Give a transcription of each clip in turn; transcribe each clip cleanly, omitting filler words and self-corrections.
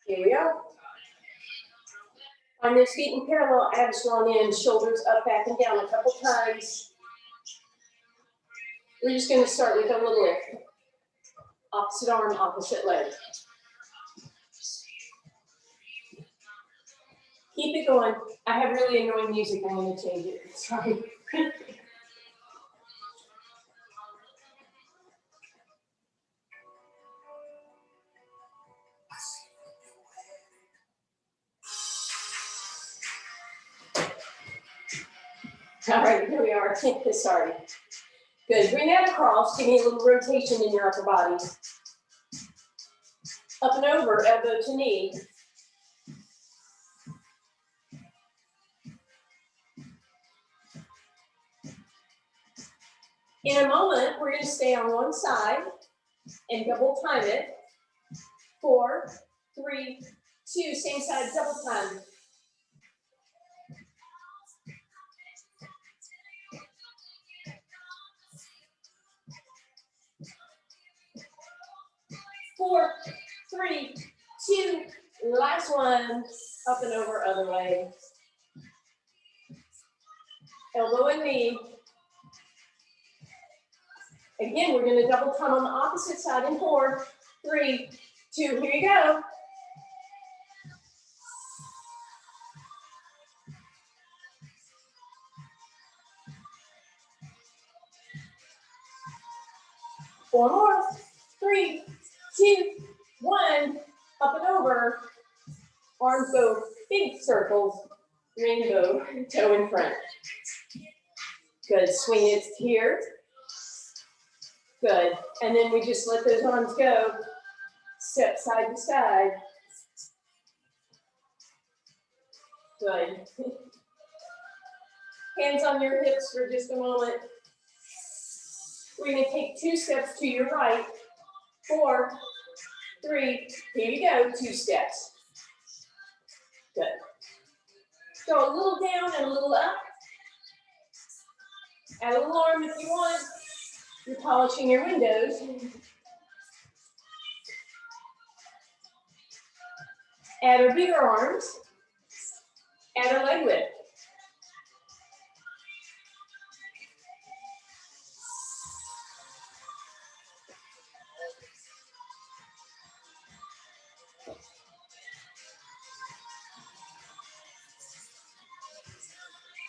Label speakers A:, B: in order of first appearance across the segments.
A: Here we go. On those feet in parallel, abs drawn in, shoulders up, back, and down a couple times. We're just going to start with a little lift. Opposite arm, opposite leg. Keep it going. I have really annoying music. I'm going to change it. Sorry. All right, here we are. Sorry. Good. Bring that across. Give me a little rotation in your upper body. Up and over, elbow to knee. In a moment, we're going to stay on one side and double time it. 4, 3, 2, same side, double time. Four, 3, 2, last one, up and over, other way. Elbow and knee. Again, we're going to double time on the opposite side in 4, 3, 2, here you go. Four more, 3, 2, 1, up and over. Arms go big circles, rainbow, toe in front. Good, swing it here. Good, and then we just let those arms go. Step side to side. Good. Hands on your hips for just a moment. We're going to take 2 steps to your right. 4, 3, here you go, 2 steps. Good. Go a little down and a little up. Add a little arm if you want. You're polishing your windows. Add our bigger arms. Add a leg lift.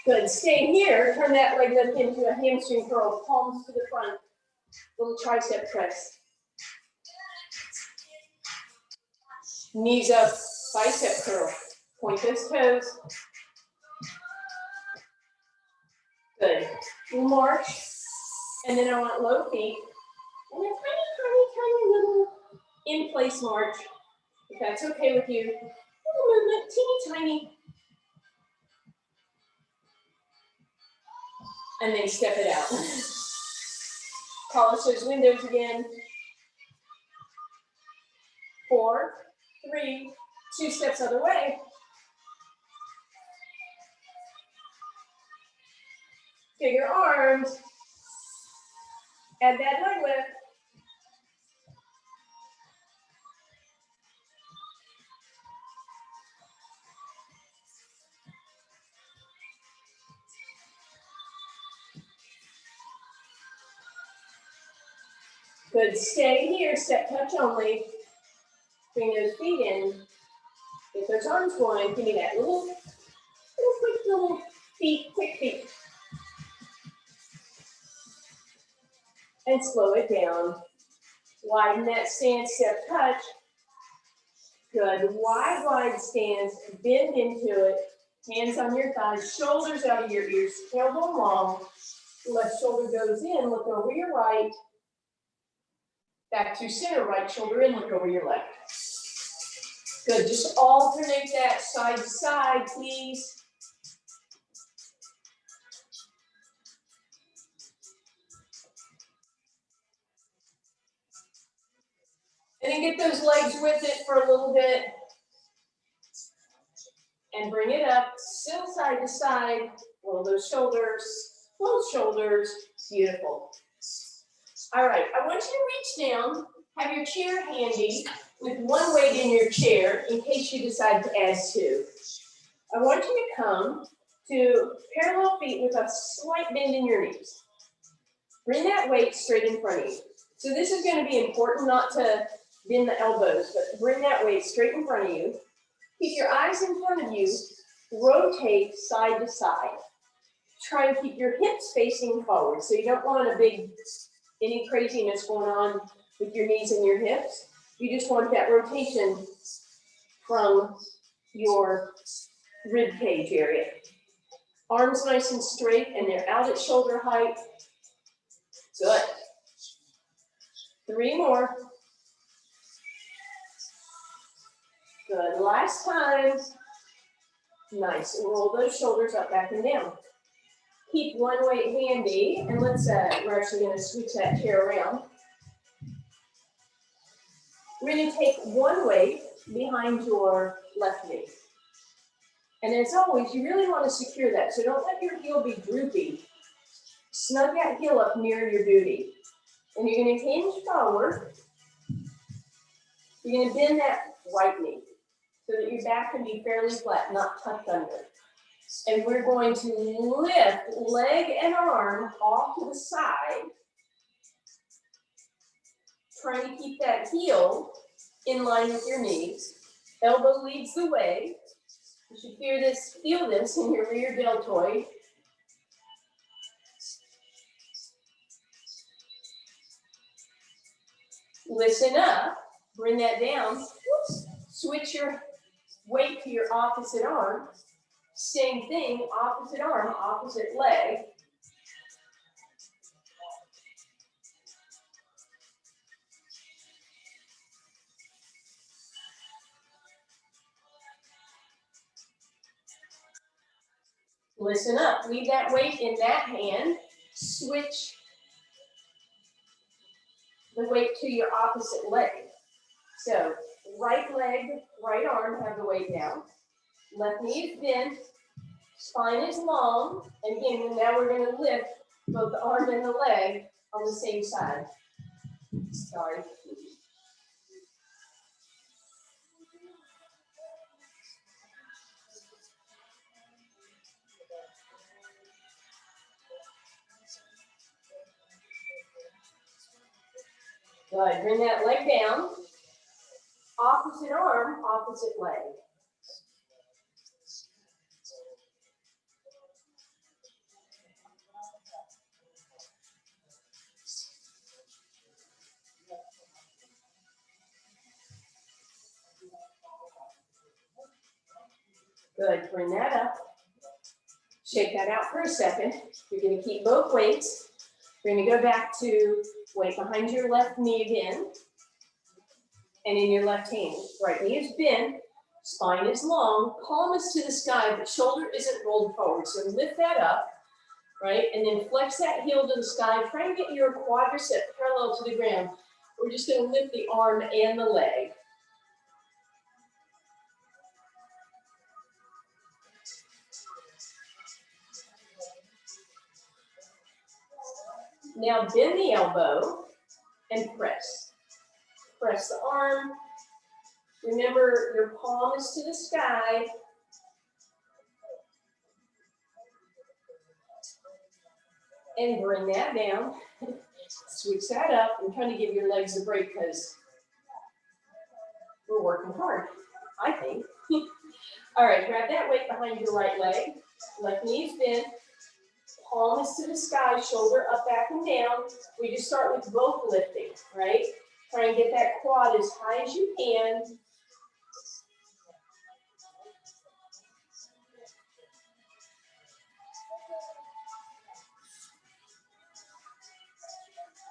A: Good, stay here, turn that leg lift into a hamstring curl, palms to the front, little tricep press. Knees up, bicep curl, point those toes. Good, march, and then I want low feet, and a tiny little in-place march, if that's okay with you. Little movement, teeny tiny. And then step it out. Polish those windows again. 4, 3, 2 steps other way. Bigger arms. Add that leg lift. Good, stay here, step touch only. Bring those feet in. Get those arms going. Give me that little quick feet. And slow it down. Widen that stance, step touch. Good, wide stance, bend into it. Hands on your thighs, shoulders out of your ears, tailbone long. Left shoulder goes in, look over your right. Back to center, right shoulder in, look over your left. Good, just alternate that side to side, please. And then get those legs with it for a little bit. And bring it up, still side to side. Roll those shoulders, both shoulders, beautiful. All right, I want you to reach down, Have your chair handy with one weight in your chair in case you decide to add two. I want you to come to parallel feet with a slight bend in your knees. Bring that weight straight in front of you. So this is going to be important, not to bend the elbows, but bring that weight straight in front of you. Keep your eyes in front of you. Rotate side to side. Try and keep your hips facing forward. So you don't want any craziness going on with your knees and your hips. You just want that rotation from your rib cage area. Arms nice and straight and they're out at shoulder height. Good. 3 more. Good. Last time. Nice. Roll those shoulders up, back, and down. Keep one weight handy, and we're actually going to switch that chair around. We're going to take one weight behind your left knee. And as always, you really want to secure that, so don't let your heel be droopy. Snug that heel up near your booty. And you're going to hinge forward. You're going to bend that right knee so that your back can be fairly flat, not tucked under. And we're going to lift leg and arm off to the side, trying to keep that heel in line with your knees. Elbow leads the way. You should feel this in your rear deltoid. Listen up, bring that down. Switch your weight to your opposite arm. Same thing, opposite arm, opposite leg. Listen up, leave that weight in that hand. Switch the weight to your opposite leg. So, right leg, right arm, have the weight down. Left knee is bent. Spine is long, and again, now we're going to lift both the arm and the leg on the same side. Sorry. Good, bring that leg down. Opposite arm, opposite leg. Good, bring that up. Shake that out for a second. You're going to keep both weights. You're going to go back to weight behind your left knee again. And in your left hand. Right knee is bent, spine is long, palm is to the sky, but shoulder isn't rolled forward. So lift that up, right? And then flex that heel to the sky. Try and get your quadricep parallel to the ground. We're just going to lift the arm and the leg. Now bend the elbow and press. Press the arm. Remember, your palm is to the sky. And bring that down. Switch that up. I'm trying to give your legs a break because we're working hard, I think. All right, grab that weight behind your right leg. Left knee is bent. Palm is to the sky, shoulder up, back, and down. We just start with both lifting, right? Try and get that quad as high as you can.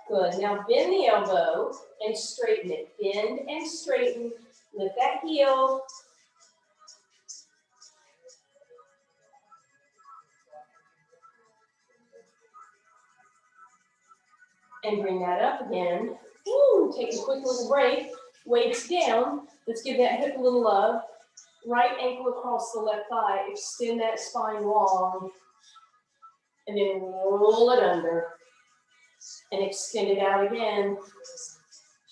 A: Good, now bend the elbow and straighten it. Bend and straighten, lift that heel. And bring that up again. Ooh, take a quick little break. Weights down. Let's give that hip a little love. Right ankle across the left thigh. Extend that spine long. And then roll it under. And extend it out again.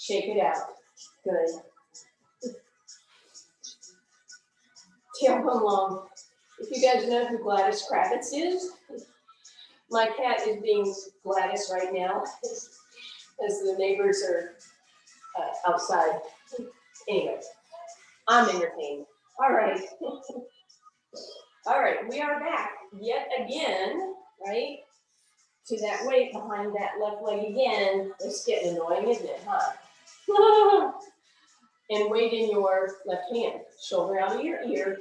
A: Shake it out. Good. Tailbone long. If you guys know who Gladys Kravitz is, my cat is being Gladys right now as the neighbors are outside. Anyway, I'm entertained. All right. All right, we are back yet again, right? To that weight behind that left leg again. It's getting annoying, isn't it, huh? And weight in your left hand, shoulder out of your ear.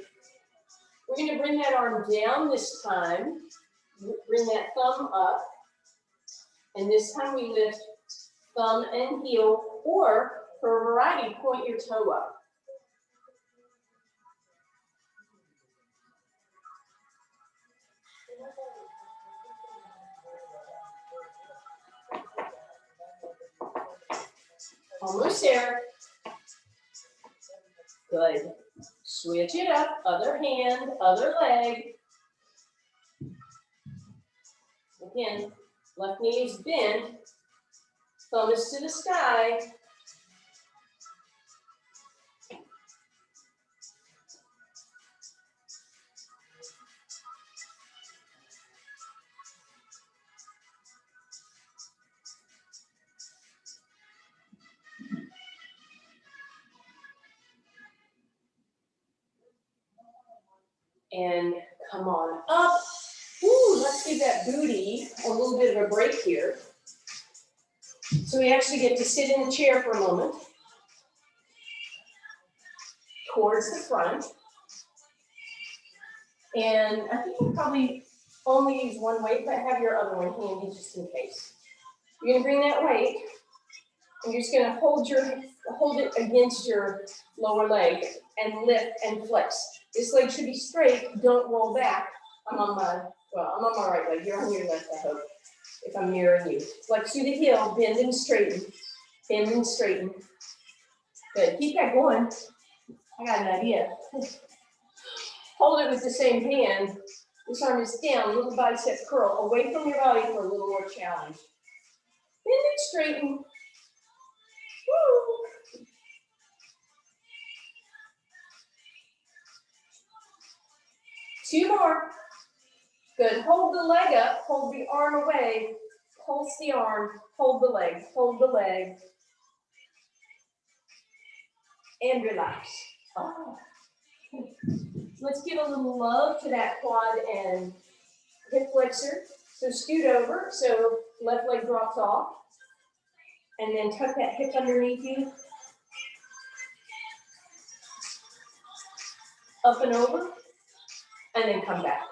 A: We're going to bring that arm down this time. Bring that thumb up. And this time we lift thumb and heel, or for a variety, point your toe up. Almost there. Good. Switch it up. Other hand, other leg. Again, left knee is bent. Thumb is to the sky. And come on up. Ooh, let's give that booty a little bit of a break here. So we actually get to sit in the chair for a moment. Towards the front. And I think we'll probably only use one weight, but have your other one handy just in case. You're gonna bring that weight, and you're just gonna hold it against your lower leg and lift and flex. This leg should be straight, don't roll back. I'm on my right leg, you're on your left, I hope, if I'm mirroring you. Flex through the heel, bend and straighten, bend and straighten. Good, keep that going. I got an idea. Hold it with the same hand. This arm is down, little bicep curl, away from your body for a little more challenge. Bend and straighten. Woo. Two more. Good. Hold the leg up, hold the arm away, pulse the arm, hold the leg, and relax. Oh. Let's give a little love to that quad and hip flexor. So scoot over, so left leg drops off. And then tuck that hip underneath you. Up and over. And then come back.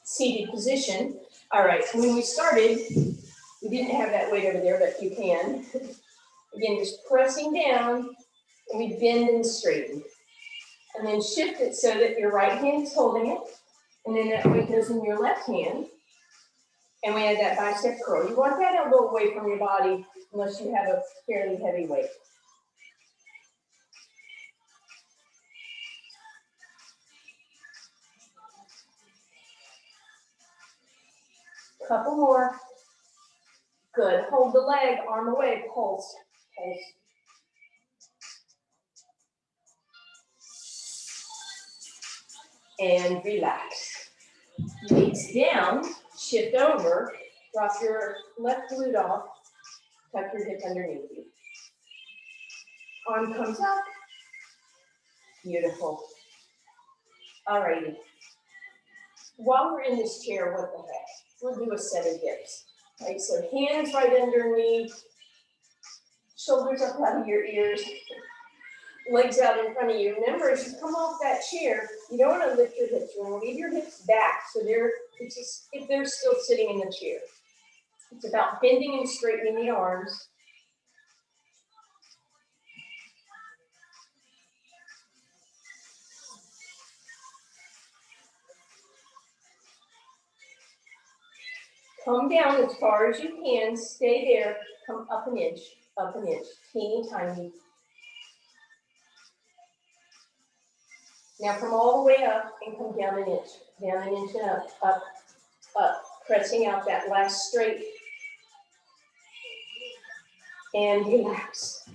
A: Seated position. All right, when we started, we didn't have that weight over there, but you can. Again, just pressing down, and we bend and straighten. And then shift it so that your right hand is holding it, and then that weight goes in your left hand. And we add that bicep curl. You want that elbow away from your body unless you have a fairly heavy weight. Couple more. Good. Hold the leg, arm away, pulse, pulse. And relax. Weights down, shift over, drop your left glute off, tuck your hip underneath you. Arm comes up. Beautiful. Alrighty. While we're in this chair, what the heck? We'll do a set of dips. Right, so hands right underneath, shoulders up out of your ears, legs out in front of you. Remember, as you come off that chair, you don't want to lift your hips. You want to leave your hips back so if they're still sitting in the chair. It's about bending and straightening the arms. Come down as far as you can, stay there, come up an inch, teeny tiny. Now come all the way up and come down an inch and up, up, pressing out that last straight. And relax.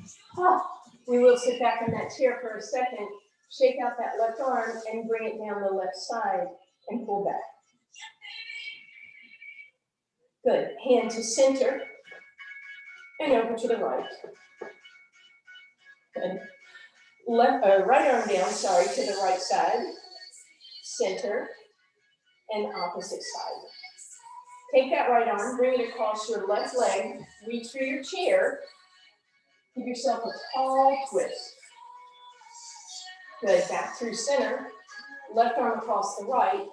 A: We will sit back in that chair for a second, shake out that left arm and bring it down the left side and pull back. Good, hand to center and over to the right. Good. Right arm down, sorry, to the right side, center, and opposite side. Take that right arm, bring it across your left leg, reach for your chair, give yourself a tall twist. Good, back through center, left arm across the right,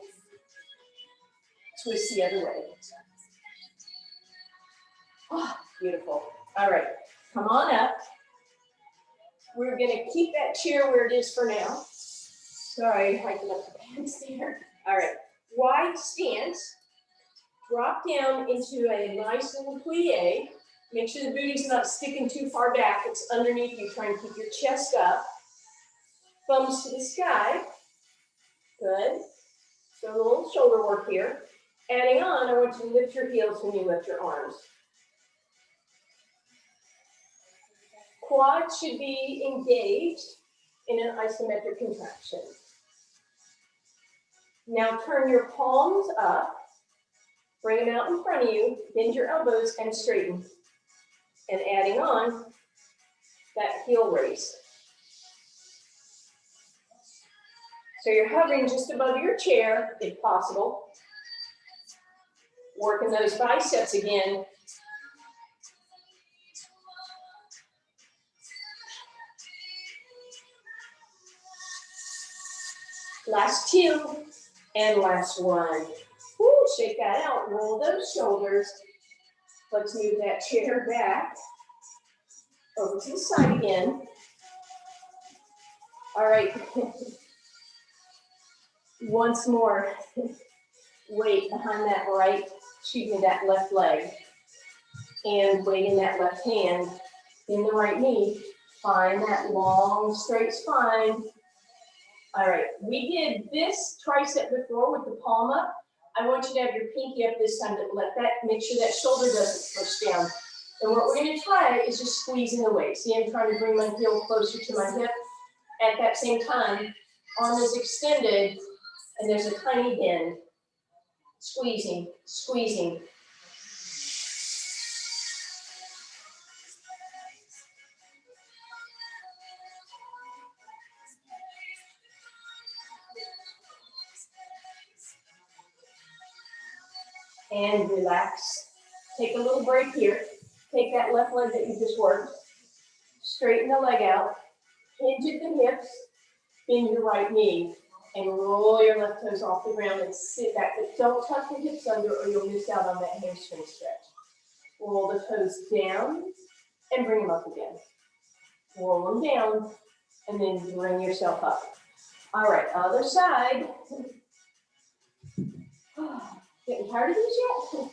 A: twist the other way. Oh, beautiful. All right, come on up. We're gonna keep that chair where it is for now. Sorry, hiking up the pants there. All right, wide stance. Drop down into a nice little plie. Make sure the booty's not sticking too far back. It's underneath you. Try and keep your chest up. Thumbs to the sky. Good. So a little shoulder work here. Adding on, I want you to lift your heels when you lift your arms. Quads should be engaged in an isometric contraction. Now turn your palms up. Bring them out in front of you, bend your elbows and straighten. And adding on that heel raise. So you're hovering just above your chair, if possible. Working those biceps again. Last two and last one. Woo, shake that out, roll those shoulders. Let's move that chair back over to the side again. All right, once more, weight behind that that left leg, and weight in that left hand, in the right knee. Find that long, straight spine. All right, we did this tricep before with the palm up. I want you to have your pinky up this time to make sure that shoulder doesn't push down. And what we're gonna try is just squeezing the weight. See, I'm trying to bring my heel closer to my hip. At that same time, arm is extended and there's a tiny bend. Squeezing, squeezing. And relax. Take a little break here. Take that left leg that you just worked. Straighten the leg out. Hinge at the hips. Bend your right knee. And roll your left toes off the ground and sit back. But don't tuck the hips under or you'll miss out on that hamstring stretch. Roll the toes down and bring them up again. Roll them down and then bring yourself up. All right, other side. Getting tired of these yet?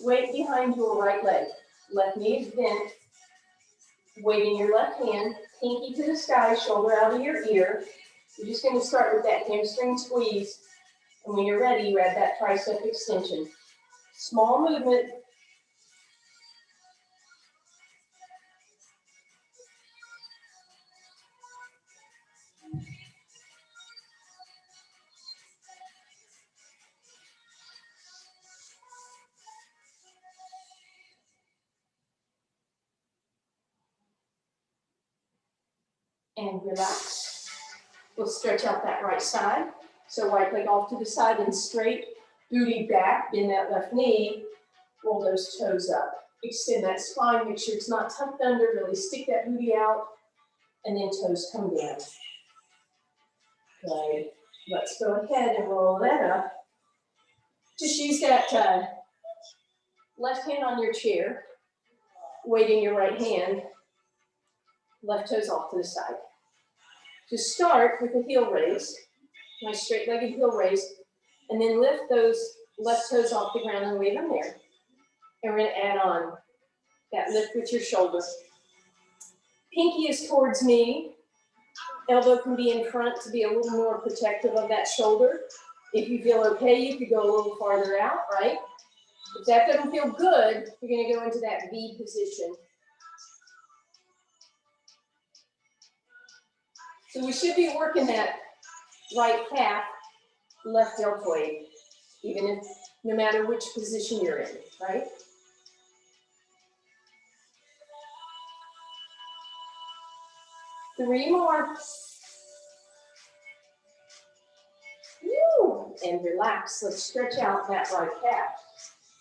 A: Weight behind your right leg. Left knee is bent. Weight in your left hand. Pinky to the sky, shoulder out of your ear. You're just going to start with that hamstring squeeze. And when you're ready, you add that tricep extension. Small movement. And relax. We'll stretch out that right side. So right leg off to the side and straight. Booty back, bend that left knee. Roll those toes up. Extend that spine, make sure it's not tucked under. Really stick that booty out. And then toes come down. Okay, let's go ahead and roll that up. Just use that left hand on your chair. Weight in your right hand. Left toes off to the side. Just start with a heel raise, nice straight-legged heel raise, and then lift those left toes off the ground and leave them there. And we're going to add on that lift with your shoulder. Pinky is towards me. Elbow can be in front to be a little more protective of that shoulder. If you feel okay, you could go a little farther out, right? If that doesn't feel good, you're going to go into that V position. So we should be working that right calf, left deltoid, even if, no matter which position you're in, right? Three more. Woo! And relax. Let's stretch out that right calf.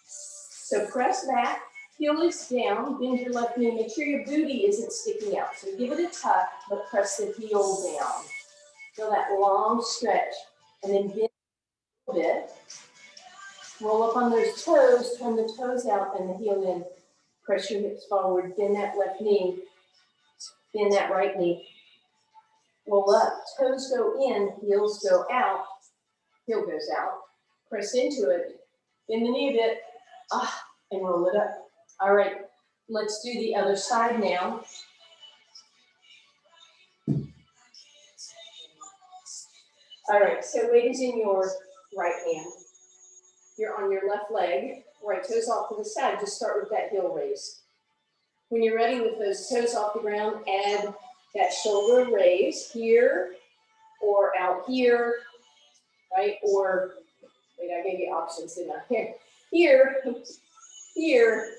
A: So press back, heel is down, bend your left knee. Make sure your booty isn't sticking out. So give it a tuck, but press the heel down. Feel that long stretch. And then bend a bit. Roll up on those toes, turn the toes out and the heel in. Press your hips forward, bend that left knee, bend that right knee. Roll up, toes go in, heels go out, heel goes out. Press into it, bend the knee a bit, and roll it up. All right, let's do the other side now. All right, so weight is in your right hand. You're on your left leg, right toes off to the side. Just start with that heel raise. When you're ready with those toes off the ground, add that shoulder raise here or out here, right? Or, wait, I gave you options, didn't I? Here, here,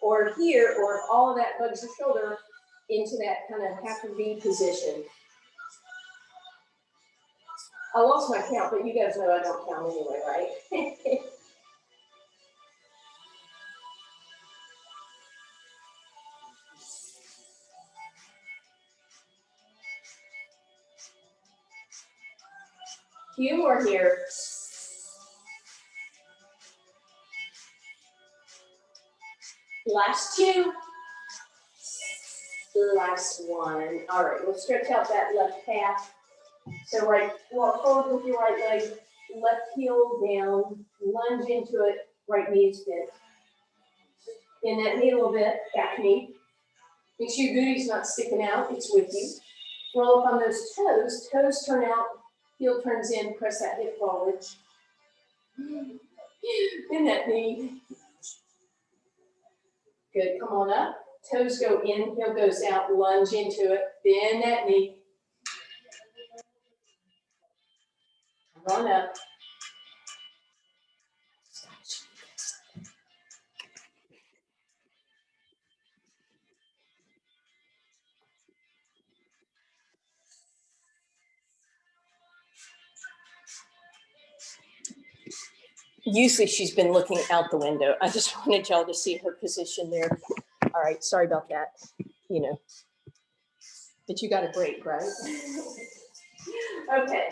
A: or here, or if all of that bugs your shoulder, into that kind of half a V position. I lost my count, but you guys know I don't count anyway, right? Few more here. Last two. Last one. All right, we'll stretch out that left calf. So right, walk forward with your right leg, left heel down, lunge into it, right knee is bent. Bend that knee a little bit, back knee. Make sure your booty's not sticking out, it's with you. Roll up on those toes, toes turn out, heel turns in, press that hip forward. Bend that knee. Good, come on up. Toes go in, heel goes out, lunge into it, bend that knee. Come on up. Usually she's been looking out the window. I just wanted y'all to see her position there. All right, sorry about that, you know. But you got a break, right? Okay.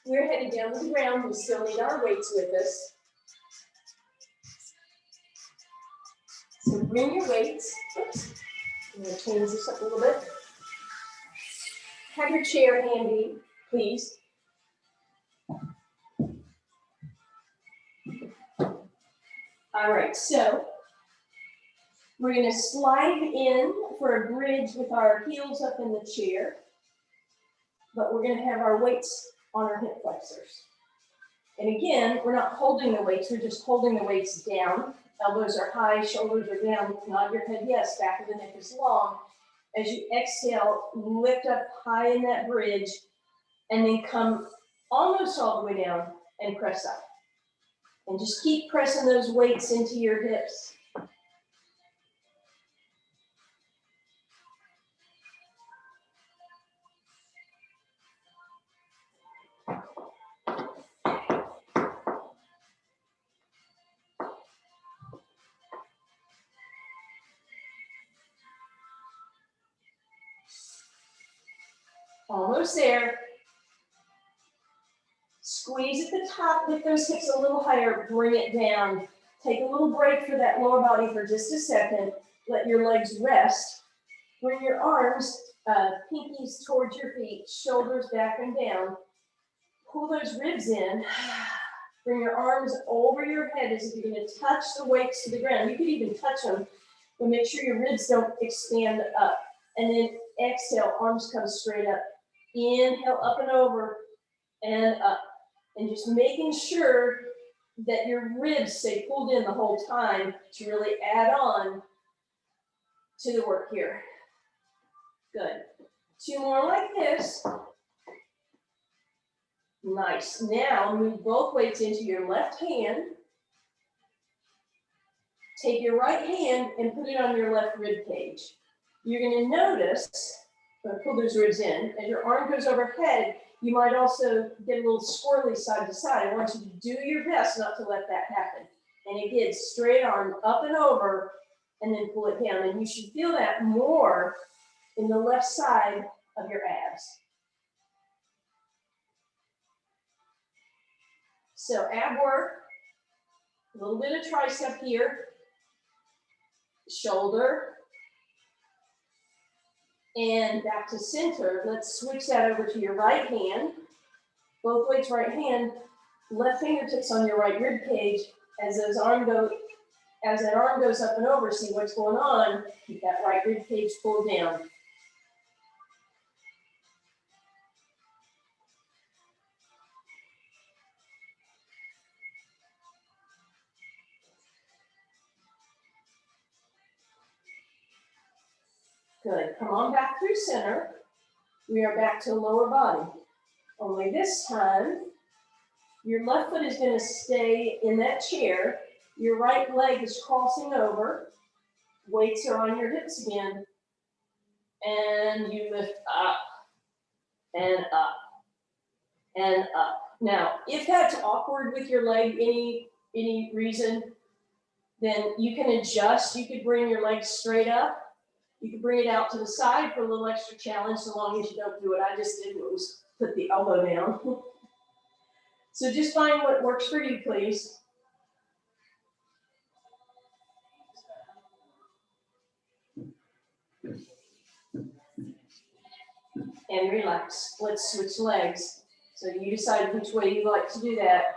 A: We're headed down to the ground. We still need our weights with us. So bring your weights. Oops. I'm going to change this up a little bit. Have your chair handy, please. All right, so we're going to slide in for a bridge with our heels up in the chair, but we're going to have our weights on our hip flexors. And again, we're not holding the weights, we're just holding the weights down. Elbows are high, shoulders are down, nod your head yes, back of the neck is long. As you exhale, lift up high in that bridge, and then come almost all the way down and press up. And just keep pressing those weights into your hips. Almost there. Squeeze at the top, lift those hips a little higher, bring it down. Take a little break for that lower body for just a second. Let your legs rest. Bring your arms, pinkies towards your feet, shoulders back and down. Pull those ribs in. Bring your arms over your head as if you're going to touch the weights to the ground. You could even touch them, but make sure your ribs don't expand up. And then exhale, arms come straight up. Inhale, up and over and up. And just making sure that your ribs stay pulled in the whole time to really add on to the work here. Good. 2 more like this. Nice. Now move both weights into your left hand. Take your right hand and put it on your left rib cage. You're going to notice, pull those ribs in, as your arm goes overhead, you might also get a little squirrely side to side. I want you to do your best not to let that happen. And again, straight arm up and over, and then pull it down. And you should feel that more in the left side of your abs. So ab work, a little bit of tricep here, shoulder, and back to center. Let's switch that over to your right hand. Both weights right hand, left fingertips on your right rib cage. As that arm goes up and over, see what's going on. Keep that right rib cage pulled down. Good. Come on back through center. We are back to lower body. Only this time, your left foot is going to stay in that chair. Your right leg is crossing over. Weights are on your hips again. And you lift up and up and up. Now, if that's awkward with your leg, any reason, then you can adjust. You could bring your legs straight up. You can bring it out to the side for a little extra challenge, so long as you don't do what I just did, was put the elbow down. So just find what works for you, please. And relax. Let's switch legs. So you decide which way you like to do that.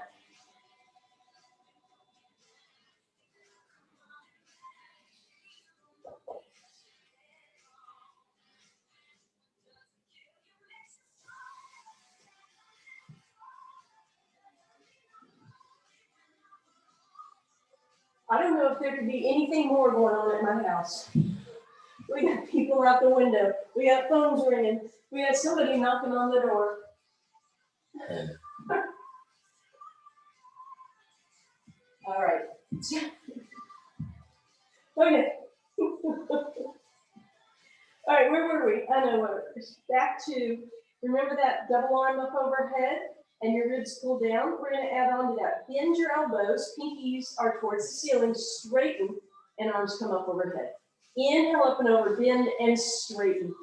A: I don't know if there could be anything more going on at my house. We got people out the window. We got phones ringing. We got somebody knocking on the door. All right. Okay. All right, where were we? I know where. Back to, remember that double arm up overhead and your ribs pull down? We're going to add on to that. Bend your elbows, pinkies are towards the ceiling, straighten, and arms come up overhead. Inhale up and over, bend and straighten.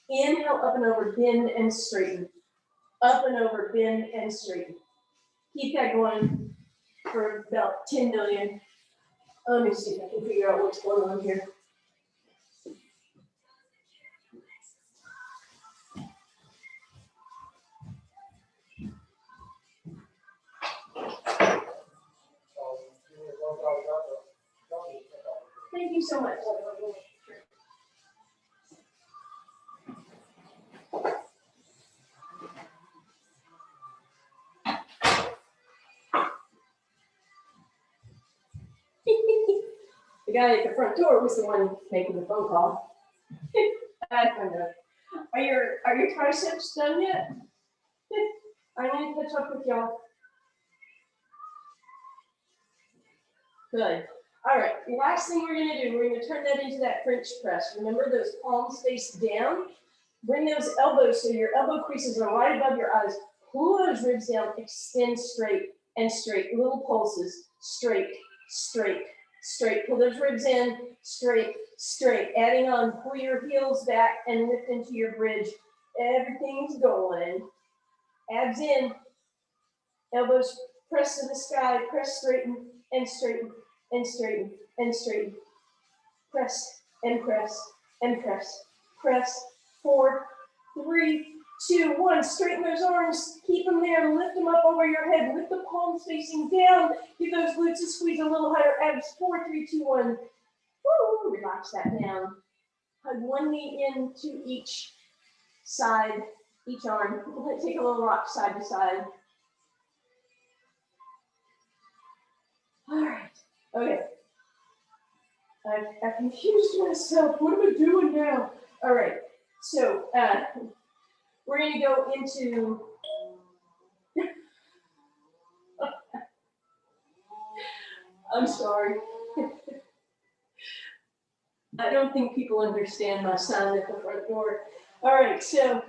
A: Inhale up and over, bend and straighten. Up and over, bend and straighten. Keep that going for about 10 million. Let me see if I can figure out what's going on here. Thank you so much. The guy at the front door was the one making the phone call. I don't know. Are your triceps done yet? I'm going to catch up with y'all. Good. All right, last thing we're going to do, we're going to turn that into that French press. Remember those palms face down? Bring those elbows so your elbow creases are right above your eyes. Pull those ribs down, extend straight and straight. Little pulses, straight, straight, straight. Pull those ribs in, straight, straight. Adding on, pull your heels back and lift into your bridge. Everything's going. Abs in, elbows press to the sky, press straighten and straighten and straighten and straighten. Press and press and press. Press. 4, 3, 2, 1. Straighten those arms. Keep them there. Lift them up over your head. Lift the palms facing down. Give those glutes a squeeze a little higher. Abs. 4, 3, 2, 1. Woo! Relax that down. Hug one knee into each side, each arm. Take a little rock side to side. All right. Okay. I confused myself. What am I doing now? All right. So we're going to go into, I'm sorry. I don't think people understand my sign at the front door. All right, so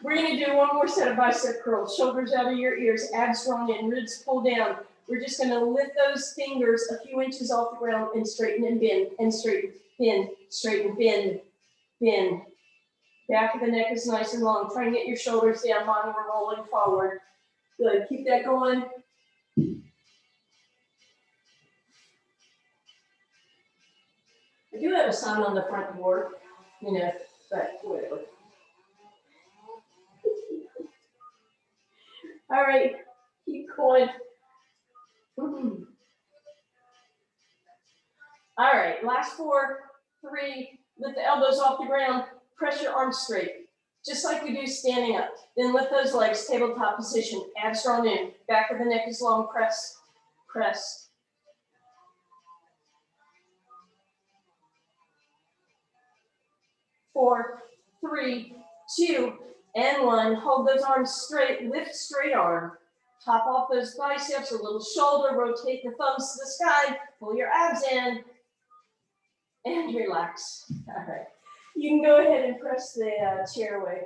A: we're going to do one more set of bicep curls. Shoulders out of your ears, abs drawn in, ribs pulled down. We're just going to lift those fingers a few inches off the ground and straighten and bend, and straighten, bend, straighten, bend, bend. Back of the neck is nice and long. Try and get your shoulders down. Mine, we're rolling forward. Good. Keep that going. I do have a sign on the front door, you know, but whatever. All right, keep going. All right, last 4, 3, lift the elbows off the ground, press your arms straight, just like we do standing up. Then lift those legs, tabletop position, abs drawn in, back of the neck is long, press, press. Four, 3, 2, and 1. Hold those arms straight, lift straight arm. Top off those biceps, a little shoulder, rotate the thumbs to the sky, pull your abs in, and relax. All right. You can go ahead and press the chair away.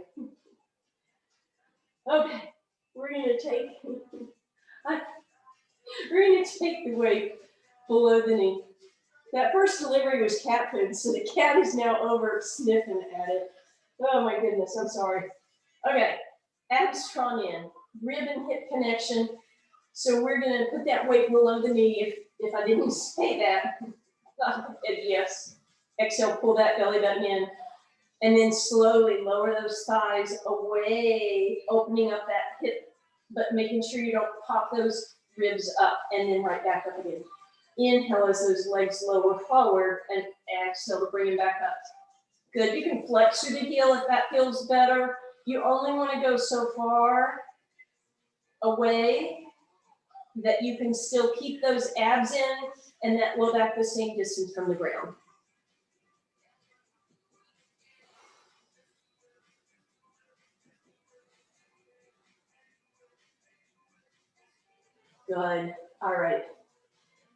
A: Okay, we're gonna take the weight below the knee. That first delivery was cat food, so the cat is now over sniffing at it. Oh my goodness, I'm sorry. Okay, abs drawn in, rib and hip connection. So we're gonna put that weight below the knee if I didn't say that. Yes. Exhale, pull that belly button in. And then slowly lower those thighs away, opening up that hip, but making sure you don't pop those ribs up, and then right back up again. Inhale as those legs lower forward, and exhale to bring them back up. Good, you can flex through the heel if that feels better. You only wanna go so far away that you can still keep those abs in, and that will back the same distance from the ground. Good. All right.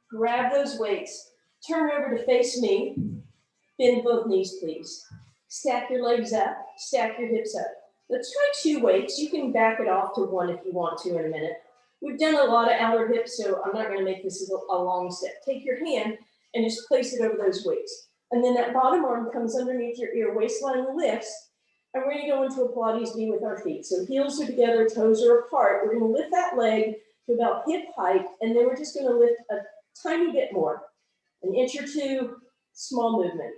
A: Grab those weights. Turn over to face me. Bend both knees, please. Stack your legs up. Stack your hips up. Let's try 2 weights. You can back it off to 1 if you want to in a minute. We've done a lot of outer hips, so I'm not going to make this a long step. Take your hand and just place it over those weights. And then that bottom arm comes underneath your ear, waistline lifts, and we're going to go into a Pilates knee with our feet. So heels are together, toes are apart. We're going to lift that leg to about hip height, and then we're just going to lift a tiny bit more, an inch or 2, small movement.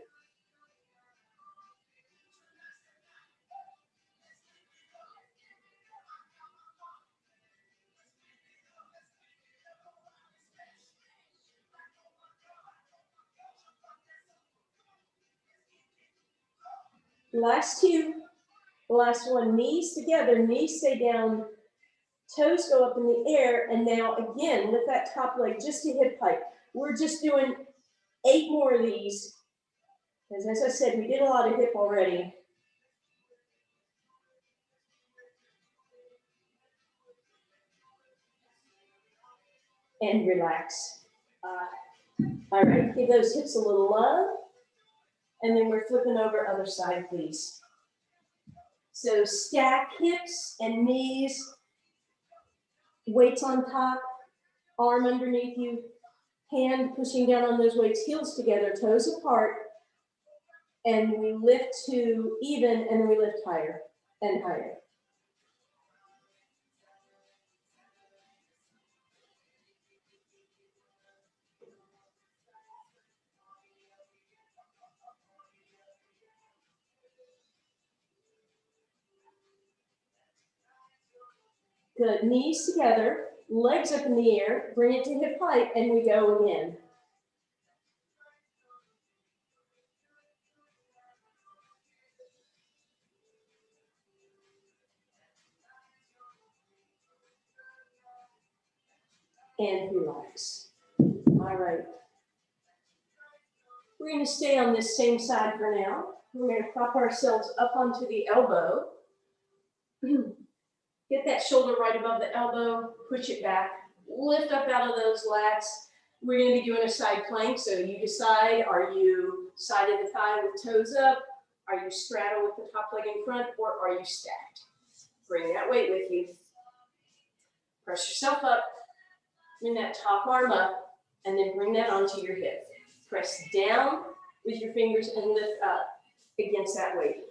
A: Last 2, last 1, knees together, knees stay down, toes go up in the air, and now again, lift that top leg just to hip height. We're just doing 8 more of these, because as I said, we did a lot of hip already. And relax. All right, give those hips a little love, and then we're flipping over other side, please. So stack hips and knees, weights on top, arm underneath you, hand pushing down on those weights, heels together, toes apart, and we lift to even, and then we lift higher and higher. Good, knees together, legs up in the air, bring it to hip height, and we go again. And relax. All right. We're going to stay on this same side for now. We're going to prop ourselves up onto the elbow. Get that shoulder right above the elbow, push it back, lift up out of those lats. We're going to be doing a side plank, so you decide, are you side of the thigh with toes up? Are you straddle with the top leg in front, or are you stacked? Bring that weight with you. Press yourself up, bring that top arm up, and then bring that onto your hip. Press down with your fingers and lift up against that weight.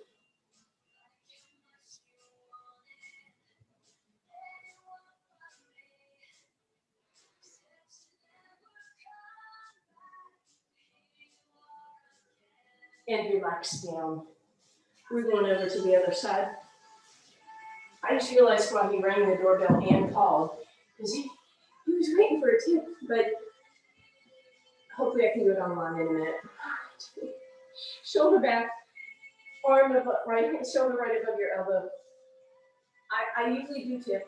A: And relax down. We're going over to the other side. I just realized while he rang the doorbell and called, because he was waiting for a tip, but hopefully I can do it online in a minute. Shoulder back, arm above, right, shoulder right above your elbow. I usually do tip.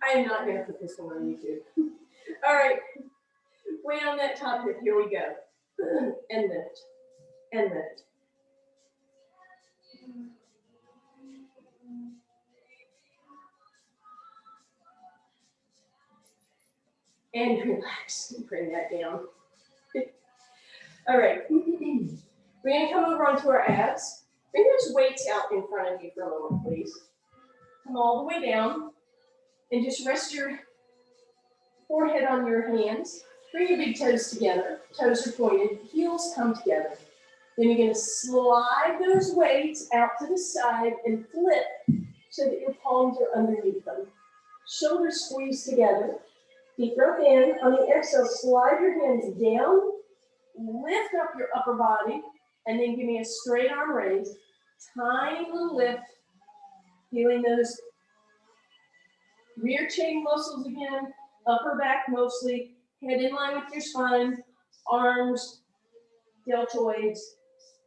A: I am not going to put this one on YouTube. All right, weight on that top hip, here we go. And lift, and lift. And relax, bring that down. All right, we're gonna come over onto our abs. Bring those weights out in front of you for a moment, please. Come all the way down and just rest your forehead on your hands. Bring your big toes together. Toes are pointed, heels come together. Then you're gonna slide those weights out to the side and flip so that your palms are underneath them. Shoulders squeeze together. Deep breath in. On the exhale, slide your hands down, lift up your upper body, and then give me a straight arm raise. Tiny little lift, feeling those rear chain muscles again, upper back mostly, head in line with your spine, arms, deltoids.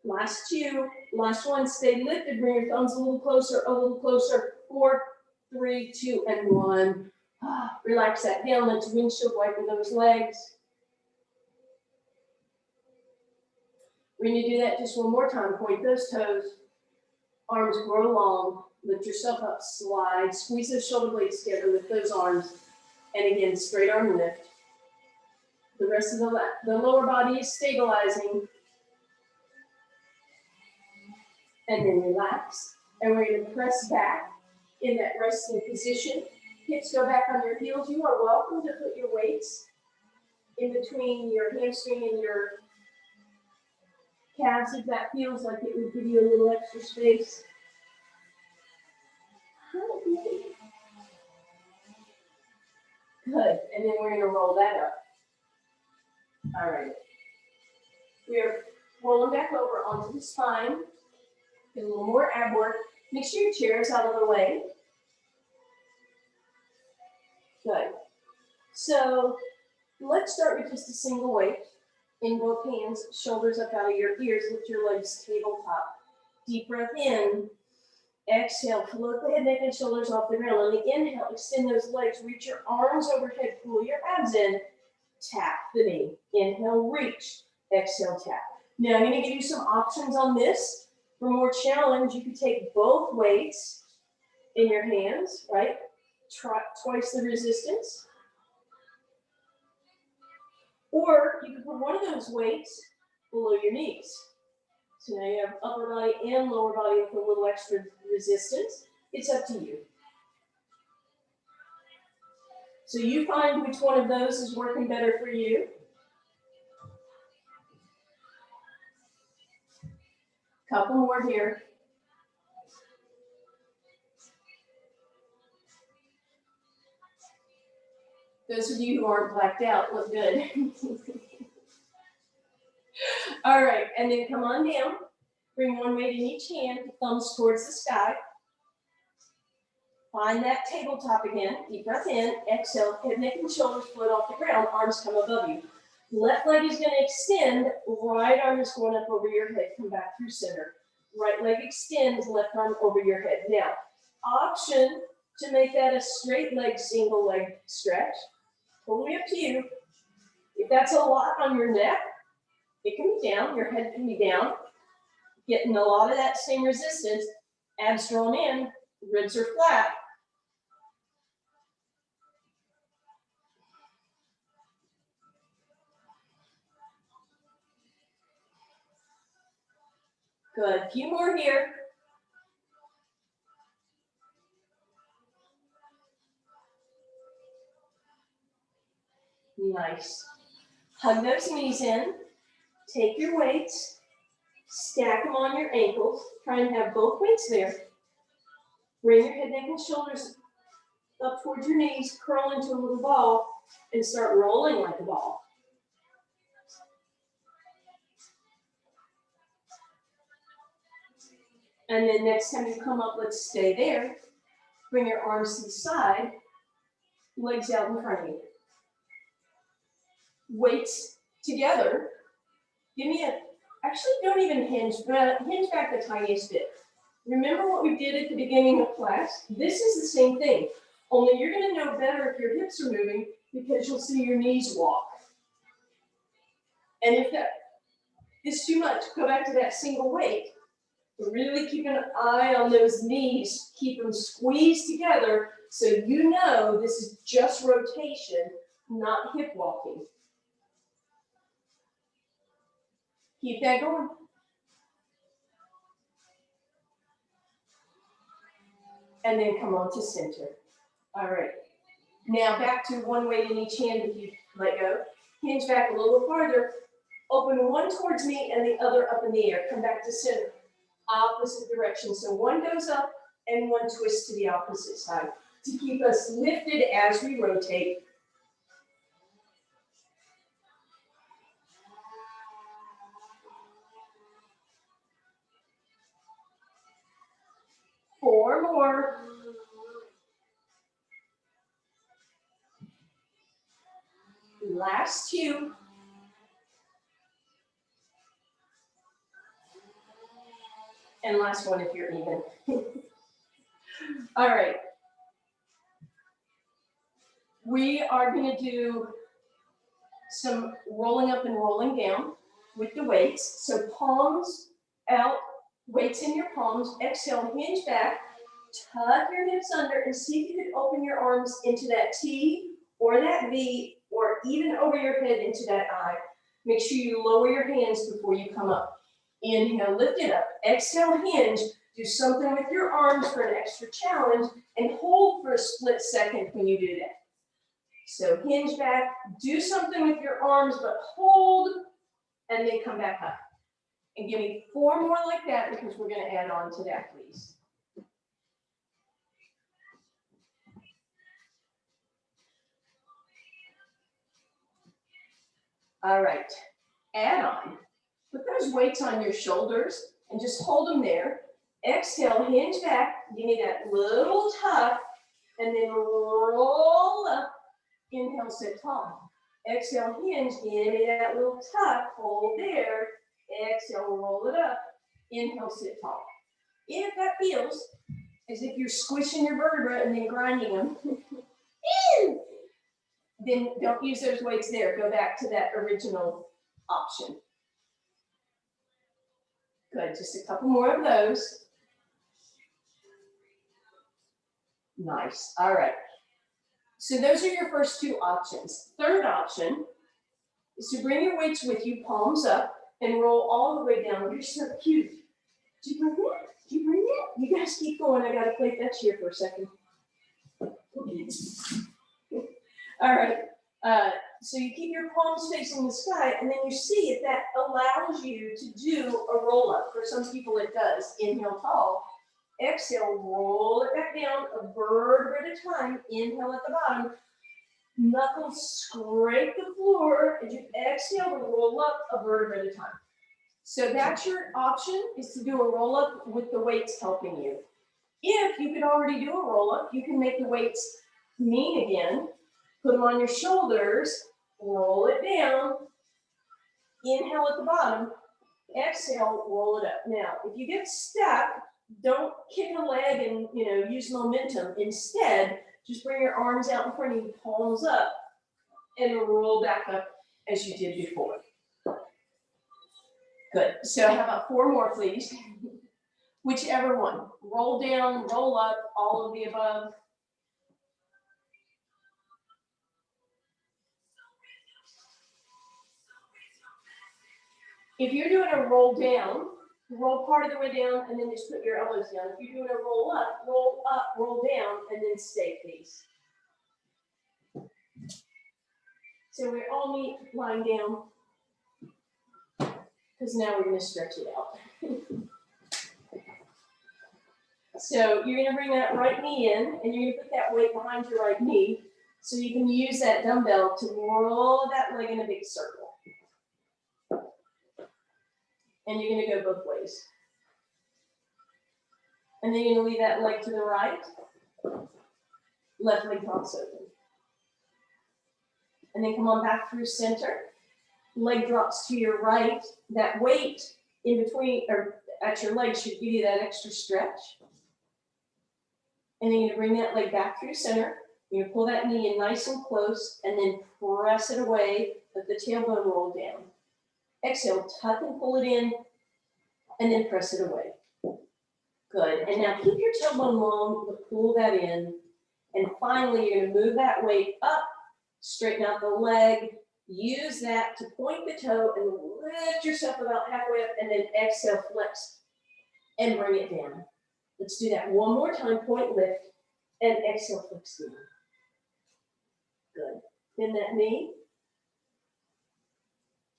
A: Last two, last one, stay lifted, bring your thumbs a little closer, 4, 3, 2, and 1. Relax that down, let's windshield wiper those legs. We're gonna do that just one more time. Point those toes, arms grow long, lift yourself up, slide, squeeze those shoulder blades together, lift those arms, and again, straight arm lift. The rest of the lower body is stabilizing. And then relax, and we're gonna press back in that resting position. Hips go back on your heels. You are welcome to put your weights in between your hamstring and your calves if that feels like it would give you a little extra space. Good, and then we're gonna roll that up. All right. We are rolling back over onto the spine. Get a little more ab work. Make sure your chair is out of the way. Good. So let's start with just a single weight in both hands, shoulders up out of your ears, lift your legs tabletop. Deep breath in. Exhale, float the head, neck, and shoulders off the ground. On the inhale, extend those legs, reach your arms overhead, pull your abs in, tap the knee. Inhale, reach. Exhale, tap. Now I'm going to give you some options on this. For more challenge, you could take both weights in your hands, right? Try twice the resistance. Or you could put one of those weights below your knees. So now you have upper body and lower body with a little extra resistance. It's up to you. So you find which one of those is working better for you. Couple more here. Those of you who aren't blacked out look good. All right, and then come on down. Bring one weight in each hand, thumbs towards the sky. Find that tabletop again. Deep breath in, exhale, head, neck, and shoulders float off the ground, arms come above you. Left leg is going to extend, right arm is going up over your head, come back through center. Right leg extends, left arm over your head. Now, option to make that a straight leg, single leg stretch. Totally up to you. If that's a lot on your neck, down, your head can be down, getting a lot of that same resistance, abs drawn in, ribs are flat. Good, a few more here. Nice. Hug those knees in, take your weights, stack them on your ankles, try and have both weights there. Bring your head, neck, and shoulders up towards your knees, curl into a little ball, and start rolling like a ball. And then next time you come up, let's stay there. Bring your arms to the side, legs out in front of you. Weights together. Give me a, actually don't even hinge, but hinge back the tiniest bit. Remember what we did at the beginning of class? This is the same thing, only you're gonna know better if your hips are moving because you'll see your knees walk. And if that is too much, go back to that single weight. Really keep an eye on those knees, keep them squeezed together so you know this is just rotation, not hip walking. Keep that going. And then come on to center. All right. Now back to one weight in each hand if you let go. Hinge back a little farther. Open one towards me and the other up in the air. Come back to center. Opposite direction. So one goes up and one twists to the opposite side to keep us lifted as we rotate. Four more. Last two. And last one if you're even. All right. We are going to do some rolling up and rolling down with the weights. So palms out, weights in your palms. Exhale, hinge back, tuck your hips under, and see if you can open your arms into that T or that V, or even over your head into that I. Make sure you lower your hands before you come up. Inhale, lift it up. Exhale, hinge. Do something with your arms for an extra challenge, and hold for a split second when you do that. So hinge back, do something with your arms, but hold, and then come back up. And give me four more like that because we're going to add on to that, please. All right, add on. Put those weights on your shoulders and just hold them there. Exhale, hinge back, give me that little tuck, and then roll up. Inhale, sit tall. Exhale, hinge, give me that little tuck, hold there. Exhale, roll it up. Inhale, sit tall. If that feels as if you're squishing your vertebrae and then grinding them, then don't use those weights there. Go back to that original option. Good, just a couple more of those. Nice, all right. So those are your first two options. Third option is to bring your weights with you, palms up, and roll all the way down. You're so cute. Do you bring that? Do you bring that? You guys keep going. I gotta play fetch here for a second. All right. So you keep your palms facing the sky, and then you see if that allows you to do a roll up. For some people it does. Inhale tall. Exhale, roll it back down, a vertebra at a time. Inhale at the bottom. Knuckles scrape the floor as you exhale to roll up a vertebra at a time. So that's your option, is to do a roll up with the weights helping you. If you can already do a roll up, you can make the weights mean again. Put them on your shoulders, roll it down. Inhale at the bottom. Exhale, roll it up. Now, if you get stuck, don't kick a leg and use momentum. Instead, just bring your arms out in front of you, palms up, and roll back up as you did before. Good. So how about 4 more, please? Whichever one. Roll down, roll up, all of the above. If you're doing a roll down, roll part of the way down and then just put your elbows down. If you're doing a roll up, roll down, and then stay, please. So we're all meet lying down, because now we're going to stretch it out. So you're going to bring that right knee in, and you're going to put that weight behind your right knee, so you can use that dumbbell to roll that leg in a big circle. And you're going to go both ways. And then you're going to leave that leg to the right. Left leg drops open. And then come on back through center. Leg drops to your right. That weight in between, or at your leg, should give you that extra stretch. And then you're going to bring that leg back through center. You're going to pull that knee in nice and close, and then press it away. Let the tailbone roll down. Exhale, tuck and pull it in, and then press it away. Good. And now keep your tailbone long, but pull that in. And finally, you're going to move that weight up, straighten out the leg, use that to point the toe and lift yourself about halfway up, and then exhale, flex, and bring it down. Let's do that one more time. Point, lift, and exhale, flex down. Good. Bend that knee.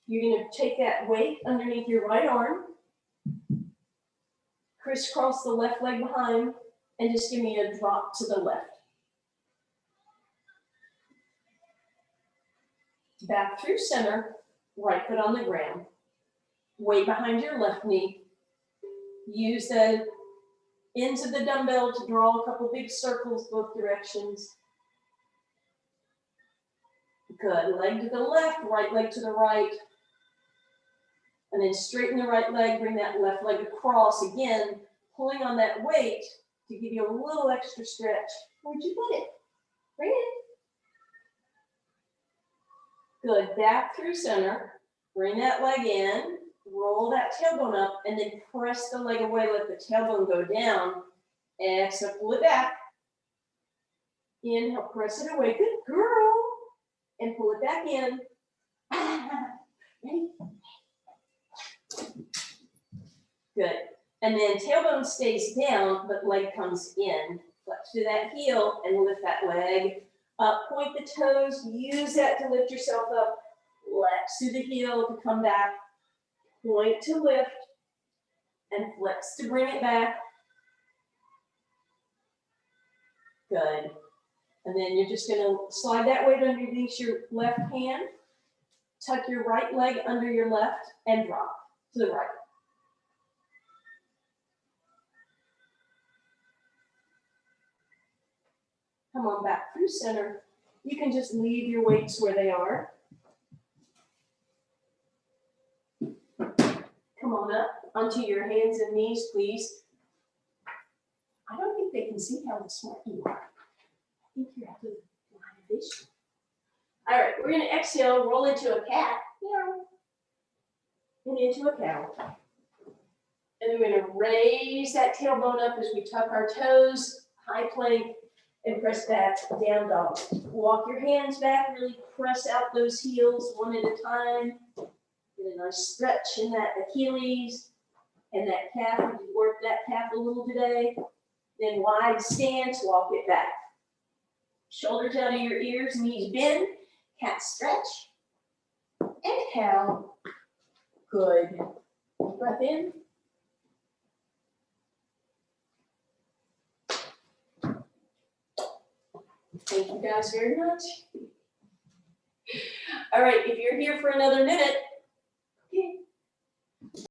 A: You're going to take that weight underneath your right arm, crisscross the left leg behind, and just give me a drop to the left. Back through center, right foot on the ground. Weight behind your left knee. Use the ends of the dumbbell to draw a couple big circles both directions. Good. Leg to the left, right leg to the right. And then straighten the right leg, bring that left leg across. Again, pulling on that weight to give you a little extra stretch. Where'd you put it? Bring it. Good. Back through center. Bring that leg in. Roll that tailbone up, and then press the leg away. Let the tailbone go down. Exhale, pull it back. Inhale, press it away. Good girl. And pull it back in. Ready? Good. And then tailbone stays down, but leg comes in. Flex to that heel and lift that leg up. Point the toes. Use that to lift yourself up. Flex to the heel to come back. Point to lift. And flex to bring it back. Good. And then you're just going to slide that weight underneath your left hand. Tuck your right leg under your left and drop to the right. Come on back through center. You can just leave your weights where they are. Come on up onto your hands and knees, please. I don't think they can see how smart you are. I think you're out of line of vision. All right, we're going to exhale, roll into a cat. And into a cow. And then we're going to raise that tailbone up as we tuck our toes, high plank, and press back, down dog. Walk your hands back, really press out those heels one at a time. Get a nice stretch in that Achilles and that calf. We work that calf a little today. Then wide stance, walk it back. Shoulders out of your ears, knees bend, cat stretch, and cow. Good. Breath in. Thank you guys very much. All right, if you're here for another minute,